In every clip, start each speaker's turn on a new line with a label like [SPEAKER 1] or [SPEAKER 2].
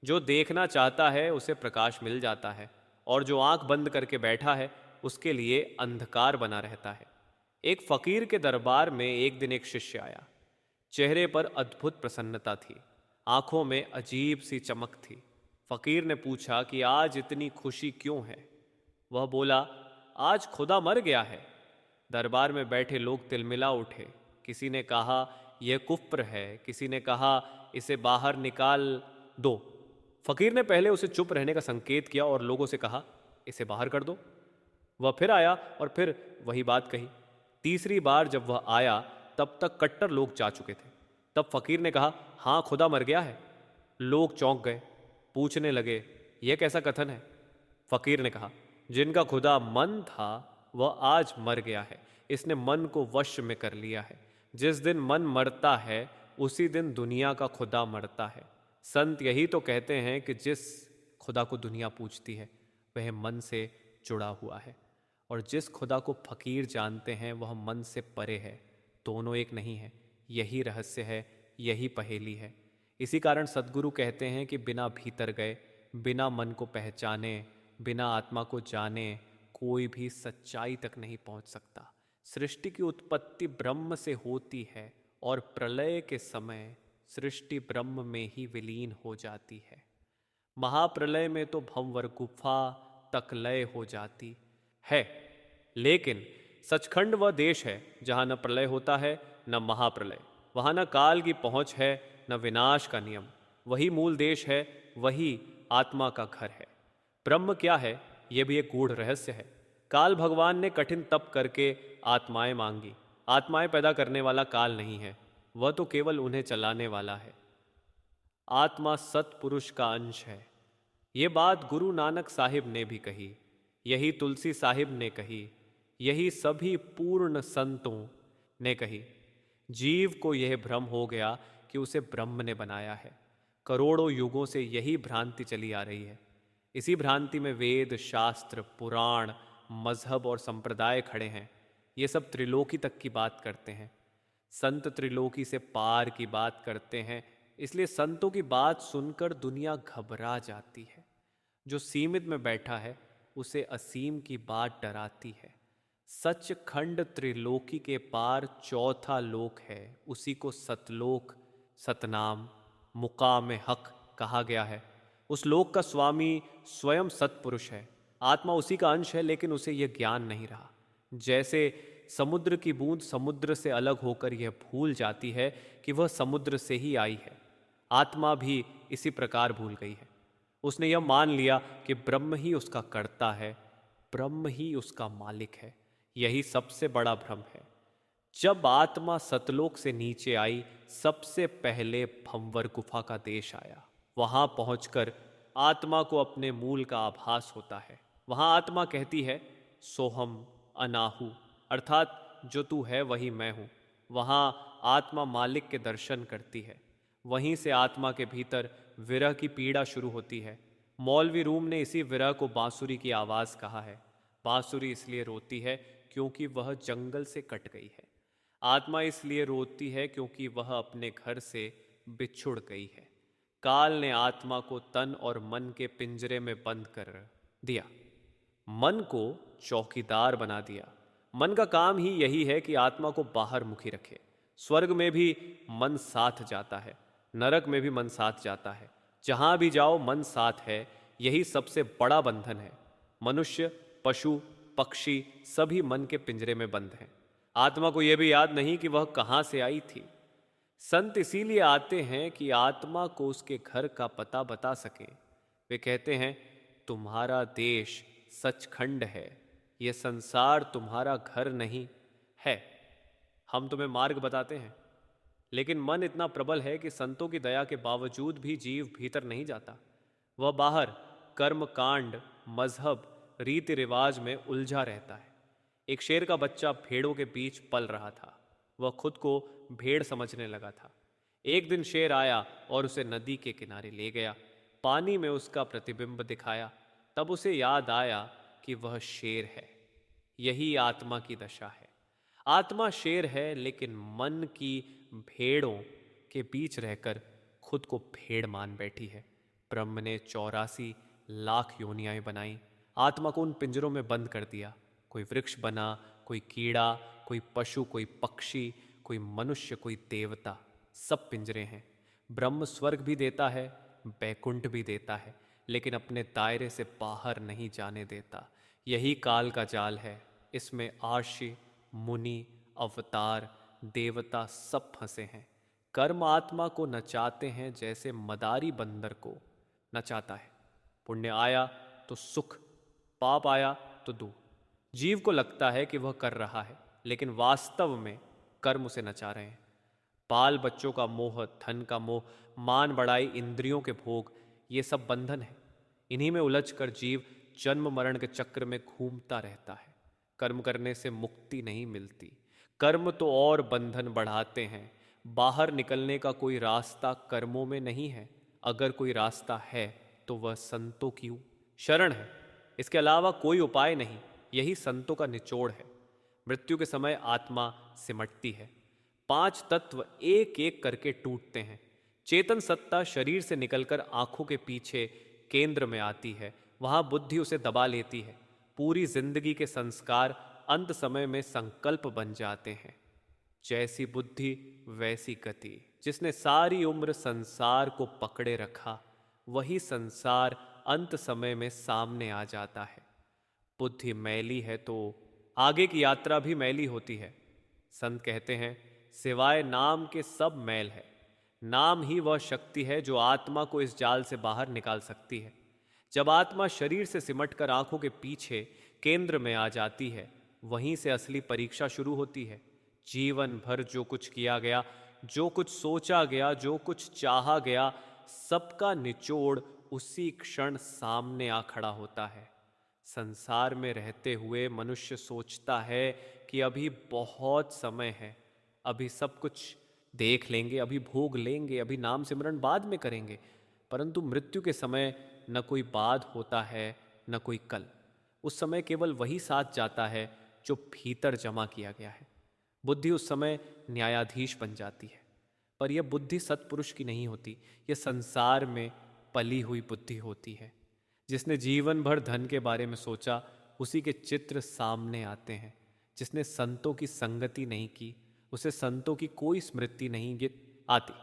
[SPEAKER 1] जो देखना चाहता है उसे प्रकाश मिल जाता है, और जो आंख बंद करके बैठा है उसके लिए अंधकार बना रहता है। एक फकीर के दरबार में एक दिन एक शिष्य आया। चेहरे पर अद्भुत प्रसन्नता थी, आंखों में अजीब सी चमक थी। फकीर ने पूछा कि आज इतनी खुशी क्यों है। वह बोला, आज खुदा मर गया है। दरबार में बैठे लोग तिलमिला उठे। किसी ने कहा यह कुफ्र है, किसी ने कहा इसे बाहर निकाल दो। फकीर ने पहले उसे चुप रहने का संकेत किया और लोगों से कहा, इसे बाहर कर दो। वह फिर आया और फिर वही बात कही। तीसरी बार जब वह आया तब तक कट्टर लोग जा चुके थे। तब फकीर ने कहा, हाँ खुदा मर गया है। लोग चौंक गए, पूछने लगे, यह कैसा कथन है। फकीर ने कहा, जिनका खुदा मन था वह आज मर गया है। इसने मन को वश में कर लिया है। जिस दिन मन मरता है उसी दिन दुनिया का खुदा मरता है। संत यही तो कहते हैं कि जिस खुदा को दुनिया पूजती है वह मन से जुड़ा हुआ है, और जिस खुदा को फकीर जानते हैं वह मन से परे है। दोनों एक नहीं है। यही रहस्य है, यही पहेली है। इसी कारण सद्गुरु कहते हैं कि बिना भीतर गए, बिना मन को पहचाने, बिना आत्मा को जाने कोई भी सच्चाई तक नहीं पहुंच सकता। सृष्टि की उत्पत्ति ब्रह्म से होती है और प्रलय के समय सृष्टि ब्रह्म में ही विलीन हो जाती है। महाप्रलय में तो भंवर गुफा तक लय हो जाती है। लेकिन सचखंड वह देश है जहाँ न प्रलय होता है न महाप्रलय। वहाँ न काल की पहुँच है न विनाश का नियम। वही मूल देश है, वही आत्मा का घर है। ब्रह्म क्या है यह भी एक गूढ़ रहस्य है। काल भगवान ने कठिन तप करके आत्माएं मांगी। आत्माएं पैदा करने वाला काल नहीं है, वह तो केवल उन्हें चलाने वाला है। आत्मा सत्पुरुष का अंश है। ये बात गुरु नानक साहिब ने भी कही, यही तुलसी साहिब ने कही, यही सभी पूर्ण संतों ने कही। जीव को यह भ्रम हो गया कि उसे ब्रह्म ने बनाया है। करोड़ों युगों से यही भ्रांति चली आ रही है। इसी भ्रांति में वेद, शास्त्र, पुराण, मजहब और संप्रदाय खड़े हैं। ये सब त्रिलोकी तक की बात करते हैं। संत त्रिलोकी से पार की बात करते हैं। इसलिए संतों की बात सुनकर दुनिया घबरा जाती है। जो सीमित में बैठा है उसे असीम की बात डराती है। सचखंड त्रिलोकी के पार चौथा लोक है, उसी को सतलोक, सतनाम, मुकाम हक कहा गया है। उस लोक का स्वामी स्वयं सत्पुरुष है। आत्मा उसी का अंश है, लेकिन उसे यह ज्ञान नहीं रहा। जैसे समुद्र की बूंद समुद्र से अलग होकर यह भूल जाती है कि वह समुद्र से ही आई है, आत्मा भी इसी प्रकार भूल गई है। उसने यह मान लिया कि ब्रह्म ही उसका कर्ता है, ब्रह्म ही उसका मालिक है। यही सबसे बड़ा भ्रम है। जब आत्मा सतलोक से नीचे आई, सबसे पहले भंवर गुफा का देश आया। वहां पहुंचकर आत्मा को अपने मूल का आभास होता है। वहां आत्मा कहती है, सोहम अनाहु, अर्थात जो तू है वही मैं हूं। वहां आत्मा मालिक के दर्शन करती है। वहीं से आत्मा के भीतर विरह की पीड़ा शुरू होती है। मौलवी रूम ने इसी विरह को बांसुरी की आवाज कहा है। बांसुरी इसलिए रोती है क्योंकि वह जंगल से कट गई है। आत्मा इसलिए रोती है क्योंकि वह अपने घर से बिछुड़ गई है। काल ने आत्मा को तन और मन के पिंजरे में बंद कर दिया, मन को चौकीदार बना दिया। मन का काम ही यही है कि आत्मा को बाहर मुखी रखे। स्वर्ग में भी मन साथ जाता है, नरक में भी मन साथ जाता है। जहां भी जाओ मन साथ है। यही सबसे बड़ा बंधन है। मनुष्य, पशु, पक्षी सभी मन के पिंजरे में बंद हैं। आत्मा को यह भी याद नहीं कि वह कहां से आई थी। संत इसीलिए आते हैं कि आत्मा को उसके घर का पता बता सके। वे कहते हैं, तुम्हारा देश सचखंड है, यह संसार तुम्हारा घर नहीं है। हम तुम्हें मार्ग बताते हैं, लेकिन मन इतना प्रबल है कि संतों की दया के बावजूद भी जीव भीतर नहीं जाता। वह बाहर कर्म कांड, मजहब, रीति रिवाज में उलझा रहता है। एक शेर का बच्चा भेड़ों के बीच पल रहा था। वह खुद को भेड़ समझने लगा था। एक दिन शेर आया और उसे नदी के किनारे ले गया। पानी में उसका प्रतिबिंब दिखाया। तब उसे याद आया कि वह शेर है। यही आत्मा की दशा है। आत्मा शेर है, लेकिन मन की भेड़ों के बीच रहकर खुद को भेड़ मान बैठी है। ब्रह्म ने 84 लाख योनियाएं बनाई, आत्मा को उन पिंजरों में बंद कर दिया। कोई वृक्ष बना, कोई कीड़ा, कोई पशु, कोई पक्षी, कोई मनुष्य, कोई देवता, सब पिंजरे हैं। ब्रह्म स्वर्ग भी देता है, बैकुंठ भी देता है, लेकिन अपने दायरे से बाहर नहीं जाने देता। यही काल का जाल है। इसमें आर्षि, मुनि, अवतार, देवता सब फंसे हैं। कर्म आत्मा को नचाते हैं जैसे मदारी बंदर को नचाता है। पुण्य आया तो सुख, पाप आया तो दुख। जीव को लगता है कि वह कर रहा है, लेकिन वास्तव में कर्म उसे नचा रहे हैं। बाल बच्चों का मोह, धन का मोह, मान बढ़ाई, इंद्रियों के भोग, ये सब बंधन है। इन्हीं में उलझकर जीव जन्म मरण के चक्र में घूमता रहता है। कर्म करने से मुक्ति नहीं मिलती। कर्म तो और बंधन बढ़ाते हैं। बाहर निकलने का कोई रास्ता कर्मों में नहीं है। अगर कोई रास्ता है तो वह संतों की शरण है। इसके अलावा कोई उपाय नहीं। यही संतों का निचोड़ है। मृत्यु के समय आत्मा सिमटती है। 5 तत्व एक एक करके टूटते हैं। चेतन सत्ता शरीर से निकलकर आंखों के पीछे केंद्र में आती है। वहां बुद्धि उसे दबा लेती है। पूरी जिंदगी के संस्कार अंत समय में संकल्प बन जाते हैं। जैसी बुद्धि वैसी गति। जिसने सारी उम्र संसार को पकड़े रखा, वही संसार अंत समय में सामने आ जाता है। बुद्धि मैली है तो आगे की यात्रा भी मैली होती है। संत कहते हैं, सिवाय नाम के सब मैल है। नाम ही वह शक्ति है जो आत्मा को इस जाल से बाहर निकाल सकती है। जब आत्मा शरीर से सिमटकर आंखों के पीछे केंद्र में आ जाती है, वहीं से असली परीक्षा शुरू होती है। जीवन भर जो कुछ किया गया, जो कुछ सोचा गया, जो कुछ चाहा गया, सबका निचोड़ उसी क्षण सामने आ खड़ा होता है। संसार में रहते हुए मनुष्य सोचता है कि अभी बहुत समय है, अभी सब कुछ देख लेंगे, अभी भोग लेंगे, अभी नाम सिमरन बाद में करेंगे। परंतु मृत्यु के समय न कोई बाद होता है, न कोई कल। उस समय केवल वही साथ जाता है जो भीतर जमा किया गया है। बुद्धि उस समय न्यायाधीश बन जाती है। पर यह बुद्धि सत्पुरुष की नहीं होती। यह संसार में पली हुई बुद्धि होती है। जिसने जीवन भर धन के बारे में सोचा, उसी के चित्र सामने आते हैं। जिसने संतों की संगति नहीं की, उसे संतों की कोई स्मृति नहीं आती।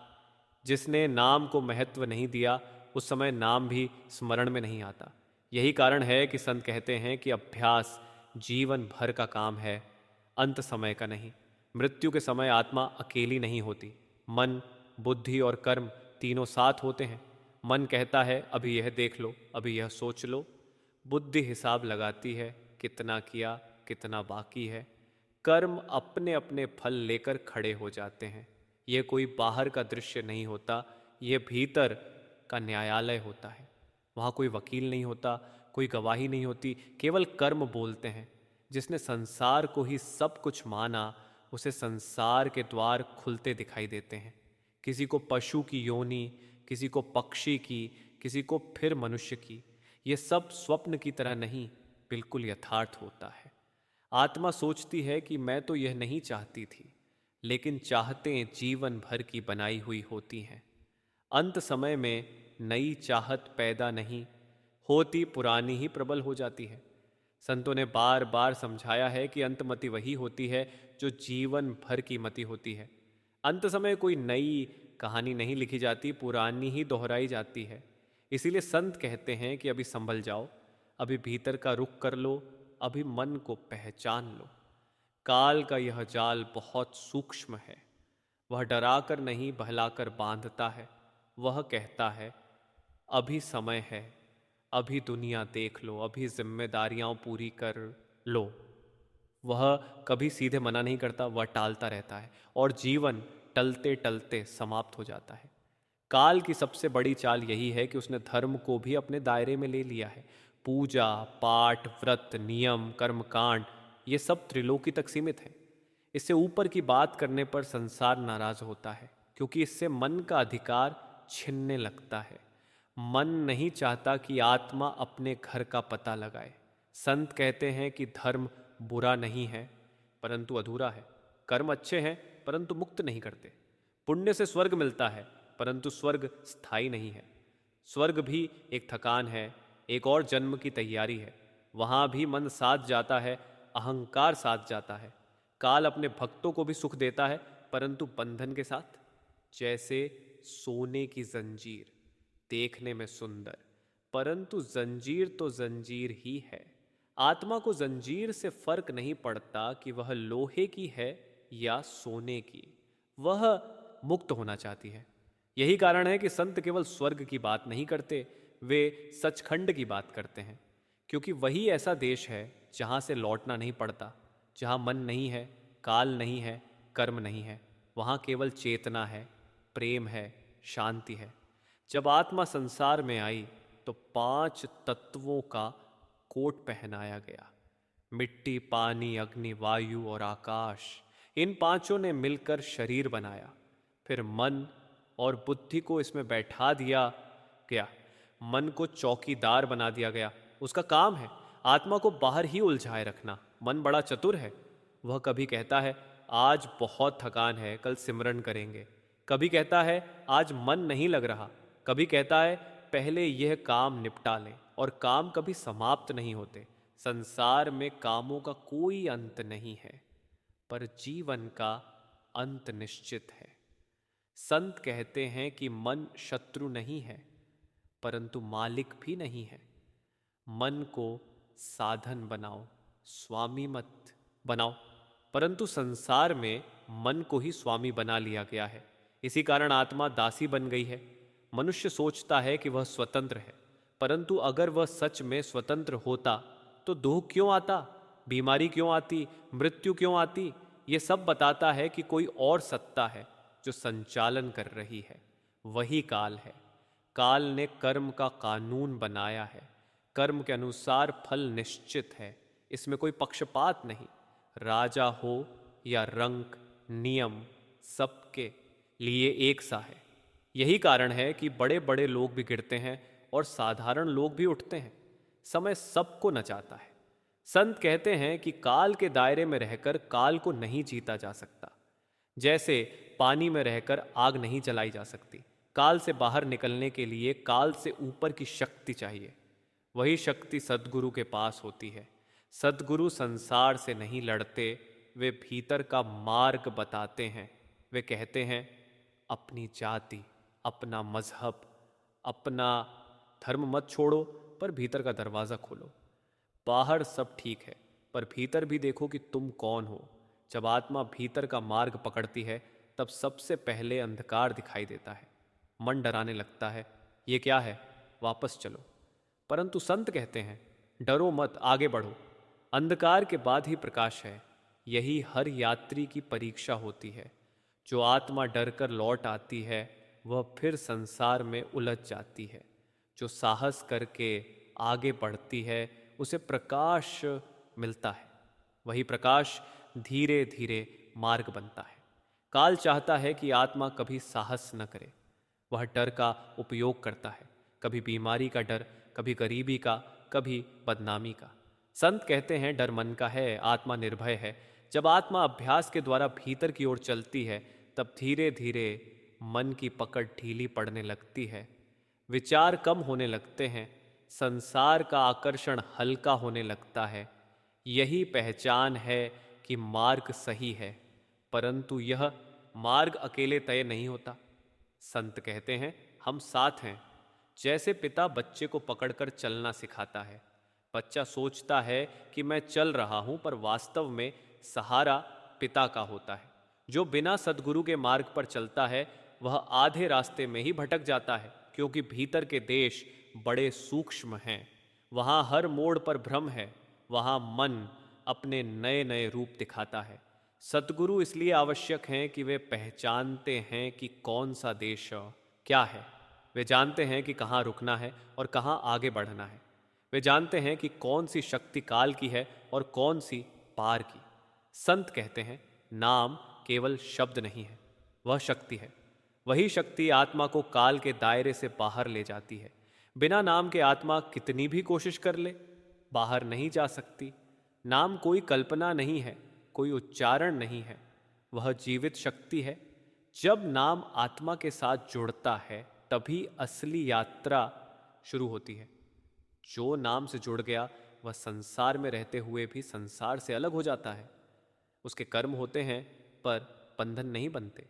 [SPEAKER 1] जिसने नाम को महत्व नहीं दिया, उस समय नाम भी स्मरण में नहीं आता। यही कारण है कि संत कहते हैं कि अभ्यास जीवन भर का काम है, अंत समय का नहीं। मृत्यु के समय आत्मा अकेली नहीं होती। मन, बुद्धि और कर्म तीनों साथ होते हैं। मन कहता है अभी यह देख लो, अभी यह सोच लो। बुद्धि हिसाब लगाती है, कितना किया, कितना बाकी है। कर्म अपने अपने फल लेकर खड़े हो जाते हैं। यह कोई बाहर का दृश्य नहीं होता, यह भीतर का न्यायालय होता है। वहाँ कोई वकील नहीं होता, कोई गवाही नहीं होती, केवल कर्म बोलते हैं। जिसने संसार को ही सब कुछ माना, उसे संसार के द्वार खुलते दिखाई देते हैं। किसी को पशु की योनि, किसी को पक्षी की, किसी को फिर मनुष्य की। ये सब स्वप्न की तरह नहीं, बिल्कुल यथार्थ होता है। आत्मा सोचती है कि मैं तो यह नहीं चाहती थी, लेकिन चाहतें जीवन भर की बनाई हुई होती हैं। अंत समय में नई चाहत पैदा नहीं होती, पुरानी ही प्रबल हो जाती है। संतों ने बार बार समझाया है कि अंतमति वही होती है जो जीवन भर की मति होती है। अंत समय कोई नई कहानी नहीं लिखी जाती, पुरानी ही दोहराई जाती है। इसीलिए संत कहते हैं कि अभी संभल जाओ, अभी भीतर का रुख कर लो, अभी मन को पहचान लो। काल का यह जाल बहुत सूक्ष्म है। वह डराकर नहीं, बहलाकर बांधता है। वह कहता है अभी समय है, अभी दुनिया देख लो, अभी जिम्मेदारियां पूरी कर लो। वह कभी सीधे मना नहीं करता, वह टालता रहता है और जीवन टलते टलते समाप्त हो जाता है। काल की सबसे बड़ी चाल यही है कि उसने धर्म को भी अपने दायरे में ले लिया है। पूजा पाठ, व्रत, नियम, कर्मकांड, ये सब त्रिलोकी तक सीमित है। इससे ऊपर की बात करने पर संसार नाराज होता है, क्योंकि इससे मन का अधिकार छिनने लगता है। मन नहीं चाहता कि आत्मा अपने घर का पता लगाए। संत कहते हैं कि धर्म बुरा नहीं है, परंतु अधूरा है। कर्म अच्छे हैं, परंतु मुक्त नहीं करते। पुण्य से स्वर्ग मिलता है, परंतु स्वर्ग स्थायी नहीं है। स्वर्ग भी एक थकान है, एक और जन्म की तैयारी है। वहाँ भी मन साथ जाता है, अहंकार साथ जाता है। काल अपने भक्तों को भी सुख देता है, परंतु बंधन के साथ। जैसे सोने की जंजीर, देखने में सुंदर, परंतु जंजीर तो जंजीर ही है। आत्मा को जंजीर से फर्क नहीं पड़ता कि वह लोहे की है या सोने की, वह मुक्त होना चाहती है। यही कारण है कि संत केवल स्वर्ग की बात नहीं करते, वे सचखंड की बात करते हैं। क्योंकि वही ऐसा देश है जहाँ से लौटना नहीं पड़ता, जहाँ मन नहीं है, काल नहीं है, कर्म नहीं है। वहाँ केवल चेतना है, प्रेम है, शांति है। जब आत्मा संसार में आई तो 5 तत्वों का कोट पहनाया गया। मिट्टी, पानी, अग्नि, वायु और आकाश, इन पांचों ने मिलकर शरीर बनाया। फिर मन और बुद्धि को इसमें बैठा दिया गया। मन को चौकीदार बना दिया गया। उसका काम है आत्मा को बाहर ही उलझाए रखना। मन बड़ा चतुर है। वह कभी कहता है आज बहुत थकान है, कल सिमरन करेंगे। कभी कहता है आज मन नहीं लग रहा। कभी कहता है पहले यह काम निपटा लें। और काम कभी समाप्त नहीं होते। संसार में कामों का कोई अंत नहीं है, पर जीवन का अंत निश्चित है। संत कहते हैं कि मन शत्रु नहीं है, परंतु मालिक भी नहीं है। मन को साधन बनाओ, स्वामी मत बनाओ। परंतु संसार में मन को ही स्वामी बना लिया गया है। इसी कारण आत्मा दासी बन गई है। मनुष्य सोचता है कि वह स्वतंत्र है, परंतु अगर वह सच में स्वतंत्र होता तो दुख क्यों आता, बीमारी क्यों आती, मृत्यु क्यों आती? ये सब बताता है कि कोई और सत्ता है जो संचालन कर रही है। वही काल है। काल ने कर्म का कानून बनाया है। कर्म के अनुसार फल निश्चित है, इसमें कोई पक्षपात नहीं। राजा हो या रंक, नियम सबके लिए एक सा है। यही कारण है कि बड़े बड़े लोग भी गिरते हैं और साधारण लोग भी उठते हैं। समय सबको नचाता है। संत कहते हैं कि काल के दायरे में रहकर काल को नहीं जीता जा सकता। जैसे पानी में रहकर आग नहीं जलाई जा सकती। काल से बाहर निकलने के लिए काल से ऊपर की शक्ति चाहिए। वही शक्ति सद्गुरु के पास होती है। सद्गुरु संसार से नहीं लड़ते, वे भीतर का मार्ग बताते हैं। वे कहते हैं अपनी जाति, अपना मजहब, अपना धर्म मत छोड़ो, पर भीतर का दरवाज़ा खोलो। बाहर सब ठीक है, पर भीतर भी देखो कि तुम कौन हो। जब आत्मा भीतर का मार्ग पकड़ती है तब सबसे पहले अंधकार दिखाई देता है। मन डराने लगता है, ये क्या है, वापस चलो। परंतु संत कहते हैं डरो मत, आगे बढ़ो। अंधकार के बाद ही प्रकाश है। यही हर यात्री की परीक्षा होती है। जो आत्मा डरकर लौट आती है वह फिर संसार में उलझ जाती है। जो साहस करके आगे बढ़ती है उसे प्रकाश मिलता है। वही प्रकाश धीरे धीरे मार्ग बनता है। काल चाहता है कि आत्मा कभी साहस न करे। वह डर का उपयोग करता है, कभी बीमारी का डर, कभी गरीबी का, कभी बदनामी का। संत कहते हैं डर मन का है, आत्मा निर्भय है। जब आत्मा अभ्यास के द्वारा भीतर की ओर चलती है तब धीरे धीरे मन की पकड़ ढीली पड़ने लगती है। विचार कम होने लगते हैं। संसार का आकर्षण हल्का होने लगता है। यही पहचान है कि मार्ग सही है, परंतु यह मार्ग अकेले तय नहीं होता। संत कहते हैं हम साथ हैं। जैसे पिता बच्चे को पकड़कर चलना सिखाता है। बच्चा सोचता है कि मैं चल रहा हूं, पर वास्तव में सहारा पिता का होता है। जो बिना सद्गुरु के मार्ग पर चलता है वह आधे रास्ते में ही भटक जाता है, क्योंकि भीतर के देश बड़े सूक्ष्म हैं। वहाँ हर मोड़ पर भ्रम है। वहाँ मन अपने नए नए रूप दिखाता है। सद्गुरु इसलिए आवश्यक हैं कि वे पहचानते हैं कि कौन सा देश क्या है। वे जानते हैं कि कहाँ रुकना है और कहाँ आगे बढ़ना है। वे जानते हैं कि कौन सी शक्ति काल की है और कौन सी पार की। संत कहते हैं नाम केवल शब्द नहीं है, वह शक्ति है। वही शक्ति आत्मा को काल के दायरे से बाहर ले जाती है। बिना नाम के आत्मा कितनी भी कोशिश कर ले, बाहर नहीं जा सकती। नाम कोई कल्पना नहीं है, कोई उच्चारण नहीं है, वह जीवित शक्ति है। जब नाम आत्मा के साथ जुड़ता है तभी असली यात्रा शुरू होती है। जो नाम से जुड़ गया वह संसार में रहते हुए भी संसार से अलग हो जाता है। उसके कर्म होते हैं पर बंधन नहीं बनते।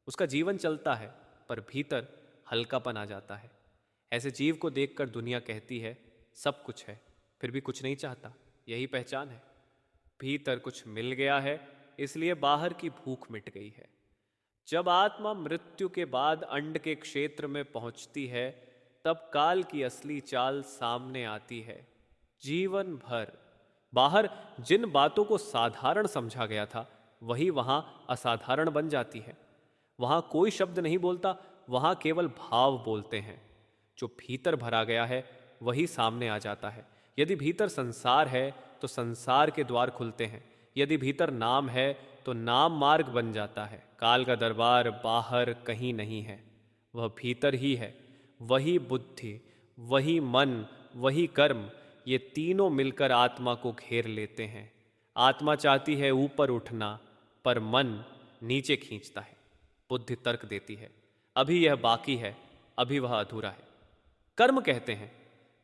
[SPEAKER 1] उसका जीवन चलता है पर भीतर हल्कापन आ जाता है। ऐसे जीव को देखकर दुनिया कहती है सब कुछ है फिर भी कुछ नहीं चाहता। यही पहचान है। भीतर कुछ मिल गया है इसलिए बाहर की भूख मिट गई है। जब आत्मा मृत्यु के बाद अंड के क्षेत्र में पहुंचती है तब काल की असली चाल सामने आती है। जीवन भर बाहर जिन बातों को साधारण समझा गया था वही वहां असाधारण बन जाती है। वहां कोई शब्द नहीं बोलता, वहां केवल भाव बोलते हैं। जो भीतर भरा गया है वही सामने आ जाता है। यदि भीतर संसार है तो संसार के द्वार खुलते हैं। यदि भीतर नाम है तो नाम मार्ग बन जाता है। काल का दरबार बाहर कहीं नहीं है, वह भीतर ही है। वही बुद्धि, वही मन, वही कर्म, ये तीनों मिलकर आत्मा को घेर लेते हैं। आत्मा चाहती है ऊपर उठना पर मन नीचे खींचता है। बुद्धि तर्क देती है अभी यह बाकी है, अभी वह अधूरा है। कर्म कहते हैं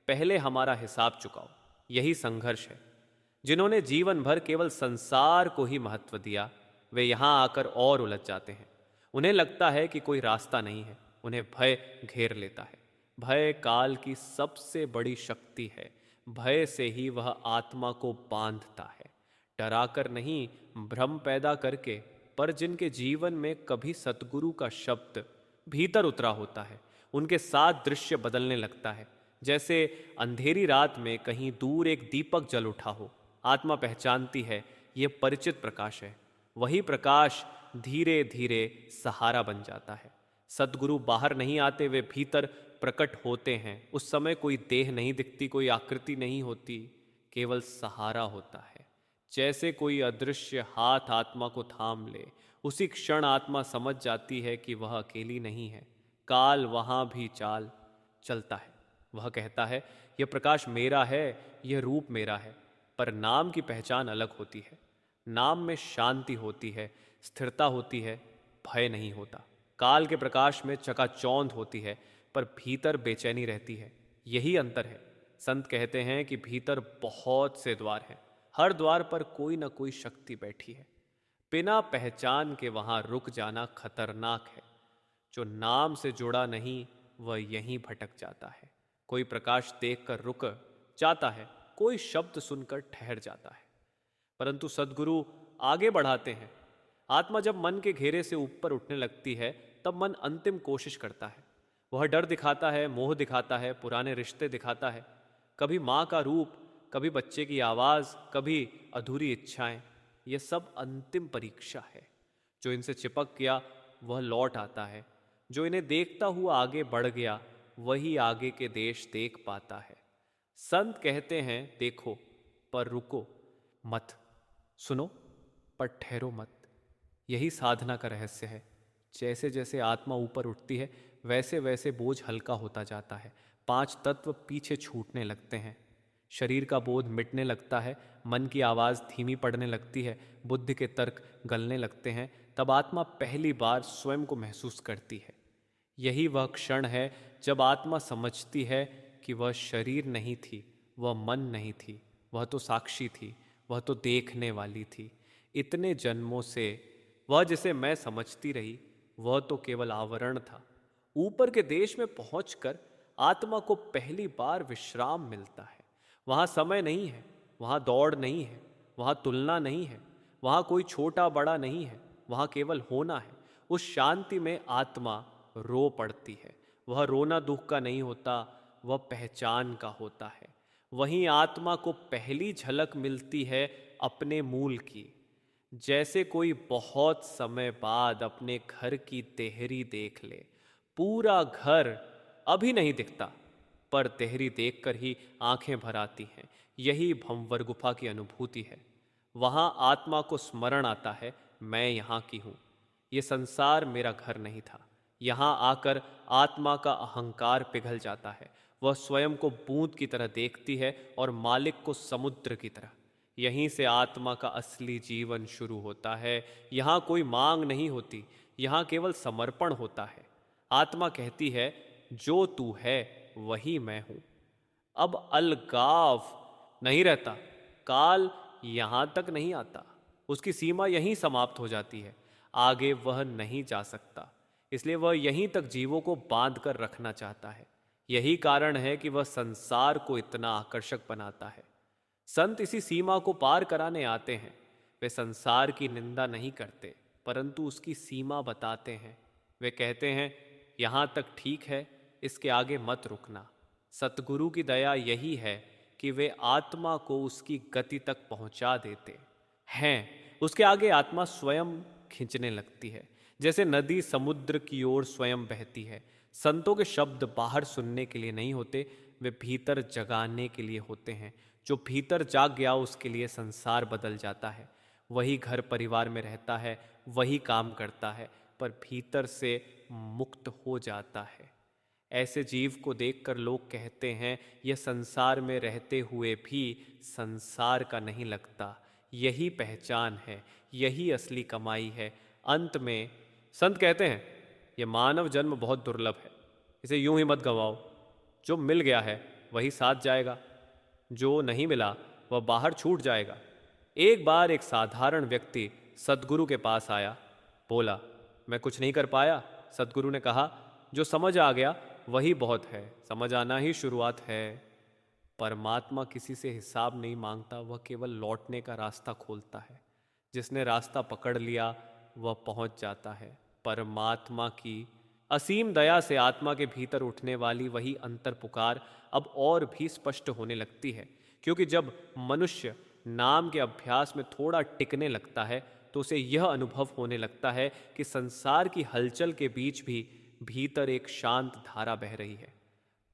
[SPEAKER 1] पहले हमारा हिसाब चुकाओ। यही संघर्ष है। जिन्होंने जीवन भर केवल संसार को ही महत्व दिया वे यहां आकर और उलझ जाते हैं। उन्हें लगता है कि कोई रास्ता नहीं है। उन्हें भय घेर लेता है। भय काल की सबसे बड़ी शक्ति है। भय से ही वह आत्मा को बांधता है, डराकर नहीं, भ्रम पैदा करके। पर जिनके जीवन में कभी सतगुरु का शब्द भीतर उतरा होता है उनके साथ दृश्य बदलने लगता है। जैसे अंधेरी रात में कहीं दूर एक दीपक जल उठा हो। आत्मा पहचानती है यह परिचित प्रकाश है। वही प्रकाश धीरे धीरे सहारा बन जाता है। सद्गुरु बाहर नहीं आते, वे भीतर प्रकट होते हैं। उस समय कोई देह नहीं दिखती, कोई आकृति नहीं होती, केवल सहारा होता है। जैसे कोई अदृश्य हाथ आत्मा को थाम ले। उसी क्षण आत्मा समझ जाती है कि वह अकेली नहीं है। काल वहां भी चाल चलता है। वह कहता है यह प्रकाश मेरा है, यह रूप मेरा है। पर नाम की पहचान अलग होती है। नाम में शांति होती है, स्थिरता होती है, भय नहीं होता। काल के प्रकाश में चकाचौंध होती है पर भीतर बेचैनी रहती है। यही अंतर है। संत कहते हैं कि भीतर बहुत से द्वार हैं, हर द्वार पर कोई ना कोई शक्ति बैठी है। बिना पहचान के वहां रुक जाना खतरनाक है। जो नाम से जुड़ा नहीं वह यहीं भटक जाता है। कोई प्रकाश देखकर रुक जाता है, कोई शब्द सुनकर ठहर जाता है। परंतु सद्गुरु आगे बढ़ाते हैं। आत्मा जब मन के घेरे से ऊपर उठने लगती है तब मन अंतिम कोशिश करता है। वह डर दिखाता है, मोह दिखाता है, पुराने रिश्ते दिखाता है। कभी माँ का रूप, कभी बच्चे की आवाज़, कभी अधूरी इच्छाएं। ये सब अंतिम परीक्षा है। जो इनसे चिपक गया वह लौट आता है। जो इन्हें देखता हुआ आगे बढ़ गया वही आगे के देश देख पाता है। संत कहते हैं देखो पर रुको मत, सुनो पर ठहरो मत। यही साधना का रहस्य है। जैसे जैसे आत्मा ऊपर उठती है वैसे वैसे बोझ हल्का होता जाता है। 5 तत्व पीछे छूटने लगते हैं। शरीर का बोध मिटने लगता है, मन की आवाज़ धीमी पड़ने लगती है, बुद्धि के तर्क गलने लगते हैं। तब आत्मा पहली बार स्वयं को महसूस करती है। यही वह क्षण है जब आत्मा समझती है कि वह शरीर नहीं थी, वह मन नहीं थी, वह तो साक्षी थी, वह तो देखने वाली थी। इतने जन्मों से वह जिसे मैं समझती रही वह तो केवल आवरण था। ऊपर के देश में पहुंचकर आत्मा को पहली बार विश्राम मिलता है। वहाँ समय नहीं है, वहाँ दौड़ नहीं है, वहाँ तुलना नहीं है, वहाँ कोई छोटा बड़ा नहीं है, वहाँ केवल होना है। उस शांति में आत्मा रो पड़ती है। वह रोना दुख का नहीं होता, वह पहचान का होता है। वहीं आत्मा को पहली झलक मिलती है अपने मूल की। जैसे कोई बहुत समय बाद अपने घर की देहरी देख ले। पूरा घर अभी नहीं दिखता पर देहरी देखकर ही आंखें भर आती हैं। यही भंवर गुफा की अनुभूति है। वहाँ आत्मा को स्मरण आता है मैं यहाँ की हूँ, ये संसार मेरा घर नहीं था। यहाँ आकर आत्मा का अहंकार पिघल जाता है। वह स्वयं को बूंद की तरह देखती है और मालिक को समुद्र की तरह। यहीं से आत्मा का असली जीवन शुरू होता है। यहाँ कोई मांग नहीं होती, यहाँ केवल समर्पण होता है। आत्मा कहती है जो तू है वही मैं हूं। अब अलगाव नहीं रहता, काल यहां तक नहीं आता, उसकी सीमा यहीं समाप्त हो जाती है, आगे वह नहीं जा सकता। इसलिए वह यहीं तक जीवों को बांध कर रखना चाहता है। यही कारण है कि वह संसार को इतना आकर्षक बनाता है। संत इसी सीमा को पार कराने आते हैं। वे संसार की निंदा नहीं करते, परंतु उसकी सीमा बताते हैं। वे कहते हैं, यहाँ तक ठीक है, इसके आगे मत रुकना। सतगुरु की दया यही है कि वे आत्मा को उसकी गति तक पहुंचा देते हैं। उसके आगे आत्मा स्वयं खींचने लगती है, जैसे नदी समुद्र की ओर स्वयं बहती है। संतों के शब्द बाहर सुनने के लिए नहीं होते, वे भीतर जगाने के लिए होते हैं। जो भीतर जाग गया उसके लिए संसार बदल जाता है। वही घर परिवार में रहता है, वही काम करता है, पर भीतर से मुक्त हो जाता है। ऐसे जीव को देखकर लोग कहते हैं, यह संसार में रहते हुए भी संसार का नहीं लगता। यही पहचान है, यही असली कमाई है। अंत में संत कहते हैं, यह मानव जन्म बहुत दुर्लभ है, इसे यूं ही मत गवाओ। जो मिल गया है वही साथ जाएगा, जो नहीं मिला वह बाहर छूट जाएगा। एक बार एक साधारण व्यक्ति सद्गुरु के पास आया, बोला, मैं कुछ नहीं कर पाया। सद्गुरु ने कहा, जो समझ आ गया वही बहुत है, समझ आना ही शुरुआत है। परमात्मा किसी से हिसाब नहीं मांगता, वह केवल लौटने का रास्ता खोलता है। जिसने रास्ता पकड़ लिया वह पहुंच जाता है। परमात्मा की असीम दया से आत्मा के भीतर उठने वाली वही अंतर पुकार अब और भी स्पष्ट होने लगती है, क्योंकि जब मनुष्य नाम के अभ्यास में थोड़ा टिकने लगता है तो उसे यह अनुभव होने लगता है कि संसार की हलचल के बीच भी भीतर एक शांत धारा बह रही है।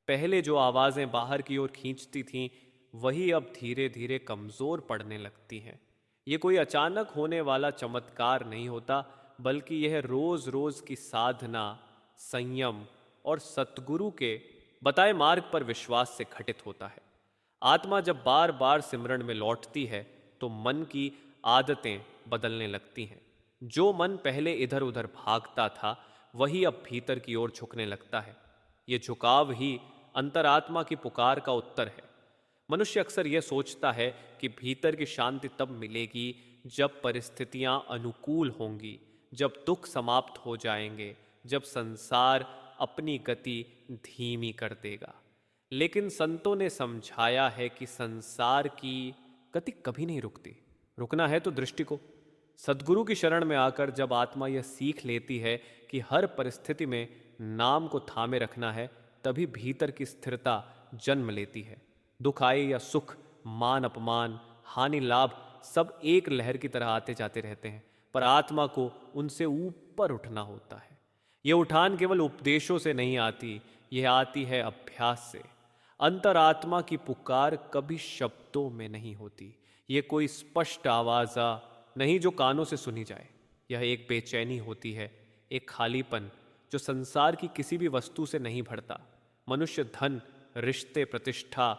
[SPEAKER 1] पहले जो आवाज़ें बाहर की ओर खींचती थीं, वही अब धीरे धीरे कमज़ोर पड़ने लगती हैं। ये कोई अचानक होने वाला चमत्कार नहीं होता, बल्कि यह रोज़ रोज़ की साधना, संयम और सतगुरु के बताए मार्ग पर विश्वास से घटित होता है। आत्मा जब बार बार सिमरन में लौटती है तो मन की आदतें बदलने लगती हैं। जो मन पहले इधर उधर भागता था, वही अब भीतर की ओर झुकने लगता है। ये झुकाव ही अंतरात्मा की पुकार का उत्तर है। मनुष्य अक्सर यह सोचता है कि भीतर की शांति तब मिलेगी जब परिस्थितियां अनुकूल होंगी, जब दुख समाप्त हो जाएंगे, जब संसार अपनी गति धीमी कर देगा। लेकिन संतों ने समझाया है कि संसार की गति कभी नहीं रुकती। रुकना है तो दृष्टि को। सद्गुरु की शरण में आकर जब आत्मा यह सीख लेती है कि हर परिस्थिति में नाम को थामे रखना है, तभी भीतर की स्थिरता जन्म लेती है। दुख आए या सुख, मान अपमान, हानि लाभ, सब एक लहर की तरह आते जाते रहते हैं, पर आत्मा को उनसे ऊपर उठना होता है। यह उठान केवल उपदेशों से नहीं आती, यह आती है अभ्यास से। अंतरात्मा की पुकार कभी शब्दों में नहीं होती। ये कोई स्पष्ट आवाज़ा नहीं जो कानों से सुनी जाए। यह एक बेचैनी होती है, एक खालीपन जो संसार की किसी भी वस्तु से नहीं भरता। मनुष्य धन, रिश्ते, प्रतिष्ठा,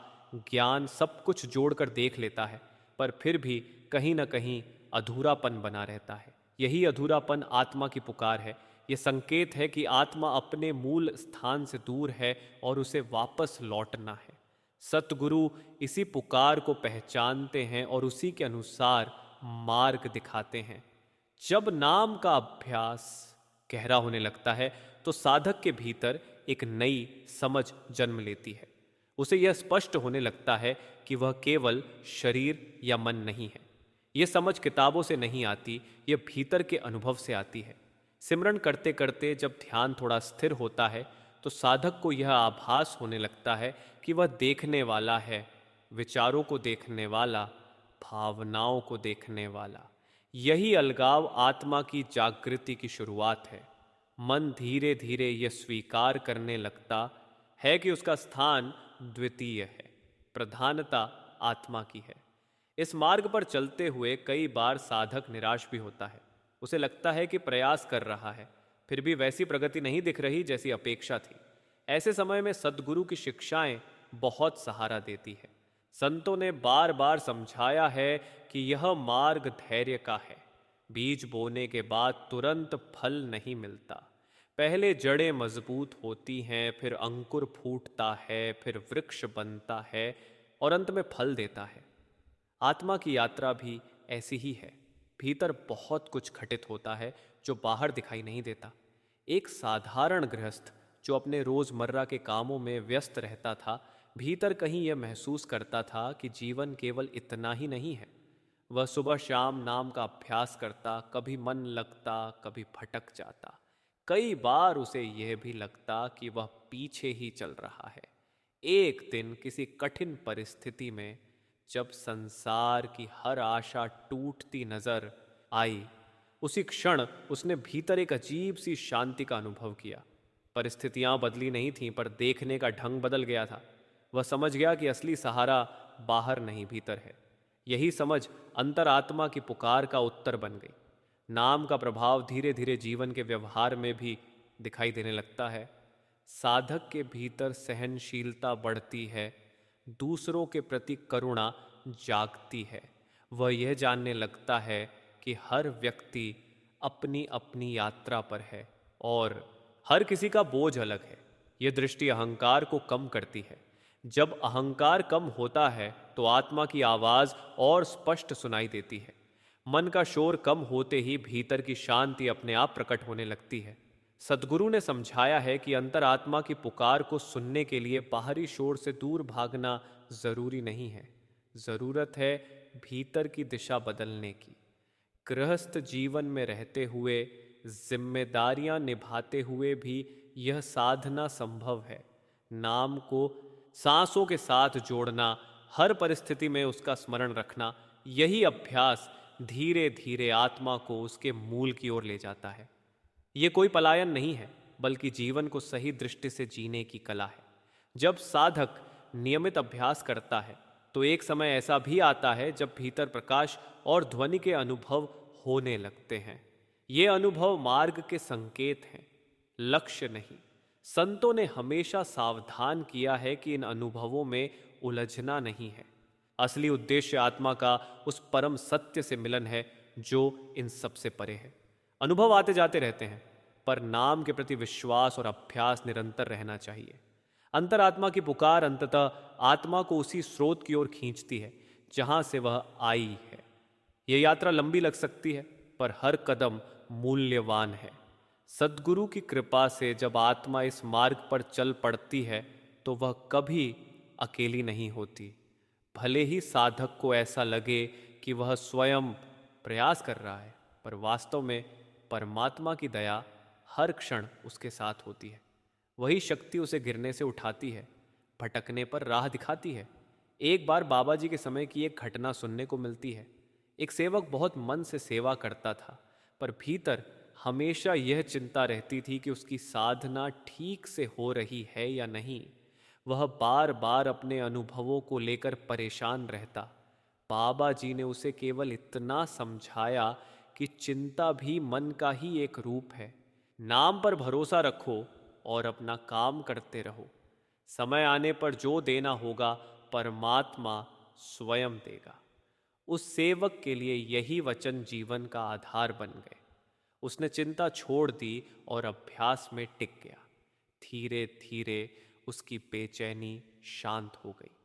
[SPEAKER 1] ज्ञान सब कुछ जोड़कर देख लेता है, पर फिर भी कहीं न कहीं अधूरापन बना रहता है। यही अधूरापन आत्मा की पुकार है। यह संकेत है कि आत्मा अपने मूल स्थान से दूर है और उसे वापस लौटना है। सतगुरु इसी पुकार को पहचानते हैं और उसी के अनुसार मार्ग दिखाते हैं। जब नाम का अभ्यास गहरा होने लगता है तो साधक के भीतर एक नई समझ जन्म लेती है। उसे यह स्पष्ट होने लगता है कि वह केवल शरीर या मन नहीं है। यह समझ किताबों से नहीं आती, यह भीतर के अनुभव से आती है। सिमरन करते करते जब ध्यान थोड़ा स्थिर होता है तो साधक को यह आभास होने लगता है कि वह देखने वाला है, विचारों को देखने वाला, भावनाओं को देखने वाला। यही अलगाव आत्मा की जागृति की शुरुआत है। मन धीरे धीरे यह स्वीकार करने लगता है कि उसका स्थान द्वितीय है, प्रधानता आत्मा की है। इस मार्ग पर चलते हुए कई बार साधक निराश भी होता है। उसे लगता है कि प्रयास कर रहा है, फिर भी वैसी प्रगति नहीं दिख रही जैसी अपेक्षा थी। ऐसे समय में सद्गुरु की शिक्षाएं बहुत सहारा देती है। संतों ने बार बार समझाया है कि यह मार्ग धैर्य का है। बीज बोने के बाद तुरंत फल नहीं मिलता। पहले जड़ें मजबूत होती हैं, फिर अंकुर फूटता है, फिर वृक्ष बनता है और अंत में फल देता है। आत्मा की यात्रा भी ऐसी ही है। भीतर बहुत कुछ घटित होता है जो बाहर दिखाई नहीं देता। एक साधारण गृहस्थ जो अपने रोजमर्रा के कामों में व्यस्त रहता था, भीतर कहीं यह महसूस करता था कि जीवन केवल इतना ही नहीं है। वह सुबह शाम नाम का अभ्यास करता, कभी मन लगता, कभी भटक जाता। कई बार उसे यह भी लगता कि वह पीछे ही चल रहा है। एक दिन किसी कठिन परिस्थिति में जब संसार की हर आशा टूटती नजर आई, उसी क्षण उसने भीतर एक अजीब सी शांति का अनुभव किया। परिस्थितियां बदली नहीं थीं, पर देखने का ढंग बदल गया था। वह समझ गया कि असली सहारा बाहर नहीं, भीतर है। यही समझ अंतरात्मा की पुकार का उत्तर बन गई। नाम का प्रभाव धीरे धीरे जीवन के व्यवहार में भी दिखाई देने लगता है। साधक के भीतर सहनशीलता बढ़ती है, दूसरों के प्रति करुणा जागती है। वह यह जानने लगता है कि हर व्यक्ति अपनी अपनी यात्रा पर है और हर किसी का बोझ अलग है। यह दृष्टि अहंकार को कम करती है। जब अहंकार कम होता है तो आत्मा की आवाज और स्पष्ट सुनाई देती है। मन का शोर कम होते ही भीतर की शांति अपने आप प्रकट होने लगती है। सद्गुरु ने समझाया है कि अंतरात्मा की पुकार को सुनने के लिए बाहरी शोर से दूर भागना जरूरी नहीं है। जरूरत है भीतर की दिशा बदलने की। गृहस्थ जीवन में रहते हुए, जिम्मेदारियां निभाते हुए भी यह साधना संभव है। नाम को सांसों के साथ जोड़ना, हर परिस्थिति में उसका स्मरण रखना, यही अभ्यास धीरे धीरे आत्मा को उसके मूल की ओर ले जाता है। ये कोई पलायन नहीं है, बल्कि जीवन को सही दृष्टि से जीने की कला है। जब साधक नियमित अभ्यास करता है तो एक समय ऐसा भी आता है जब भीतर प्रकाश और ध्वनि के अनुभव होने लगते हैं। ये अनुभव मार्ग के संकेत हैं, लक्ष्य नहीं। संतों ने हमेशा सावधान किया है कि इन अनुभवों में उलझना नहीं है। असली उद्देश्य आत्मा का उस परम सत्य से मिलन है जो इन सब से परे है। अनुभव आते जाते रहते हैं, पर नाम के प्रति विश्वास और अभ्यास निरंतर रहना चाहिए। अंतरात्मा की पुकार अंततः आत्मा को उसी स्रोत की ओर खींचती है जहां से वह आई है। यह यात्रा लंबी लग सकती है, पर हर कदम मूल्यवान है। सद्गुरु की कृपा से जब आत्मा इस मार्ग पर चल पड़ती है तो वह कभी अकेली नहीं होती। भले ही साधक को ऐसा लगे कि वह स्वयं प्रयास कर रहा है, पर वास्तव में परमात्मा की दया हर क्षण उसके साथ होती है। वही शक्ति उसे गिरने से उठाती है, भटकने पर राह दिखाती है। एक बार बाबा जी के समय की एक घटना सुनने को मिलती है। एक सेवक बहुत मन से सेवा करता था, पर भीतर हमेशा यह चिंता रहती थी कि उसकी साधना ठीक से हो रही है या नहीं। वह बार बार अपने अनुभवों को लेकर परेशान रहता। बाबा जी ने उसे केवल इतना समझाया कि चिंता भी मन का ही एक रूप है। नाम पर भरोसा रखो और अपना काम करते रहो। समय आने पर जो देना होगा परमात्मा स्वयं देगा। उस सेवक के लिए यही वचन जीवन का आधार बन गए। उसने चिंता छोड़ दी और अभ्यास में टिक गया। धीरे धीरे उसकी बेचैनी शांत हो गई।